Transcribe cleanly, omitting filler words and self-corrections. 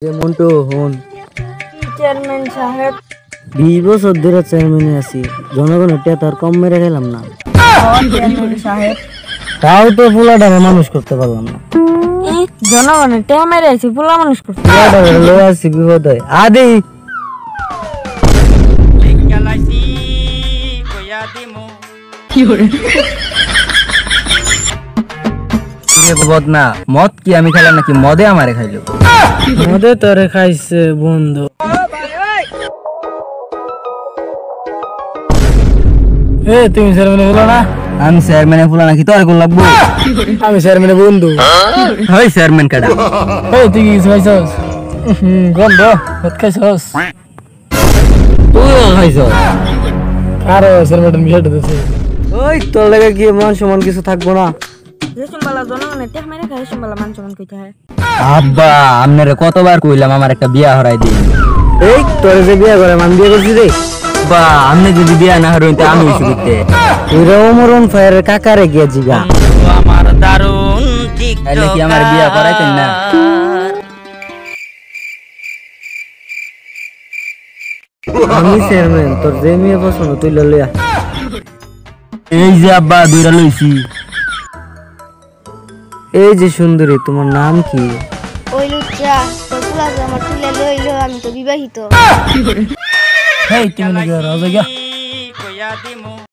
যে মন্টু হন চেয়ারম্যান সাহেব 20 বছর ধরে চেয়ারম্যানে আছি, জনগণের টেয়া তার কম মেরে খেলাম না। চেয়ারম্যান সাহেব তাও তো পোলাটারে মানুষ করতে পারলাম না। জনগণের টেয়া মেরে আছি পোলা মানুষ করতে। পোলাটারে লো আছি বিপদ হয় আদি না মদ কি আমি খেলাম নাকি মদে আমারে খাইলো? মদে তোরে খাইছে বন্ধু। তুমি চেয়ারম্যানে বলো না? আমি চেয়ারম্যানে বলা নাকি তোর কোন লাগবো? আমি চেয়ারম্যানে বন্ধু। হই চেয়ারম্যান কাটা। তুই কি কিছু খাইছস? গন্ধ ভাত খাইছস? তুইও খাইছস? আরে চেয়ারম্যান মিশাইতে দিছে। ওই তোর লাগে কি মান সম্মান কিছু থাকবো না? রেশমবালা জনগণের টেয়া মেরে খায় রেশমবালা মান সম্মান কইতে হয়। আব্বা আপনারে কতবার কইলাম আমার একটা বিয়া হরাই দিন। এই তোরে যে বিয়া করে মান বিয়ে করছিস রে? বা আপনি যদি বিয়া না হরেন তা আমি হইছি করতে। তুইরা ওমরন ফায়ারের কাকারে গিয়া জিগা। আমার দারুণ ঠিক তাহলে কি আমার বিয়া করাইতেন না? আমি চেয়ারম্যান, তোর যে মেয়ে পছন্দ তুই লইয়া। এই যে আব্বা দুইরা লইছি। এই যে সুন্দরী, তোমার নাম কি? ওই লুচ্চা তোর পোলা যে আমার তুলে লইলো, আমি তো বিবাহিত। হেই তুমি নাকি রাজা গা? কইয়া দিমু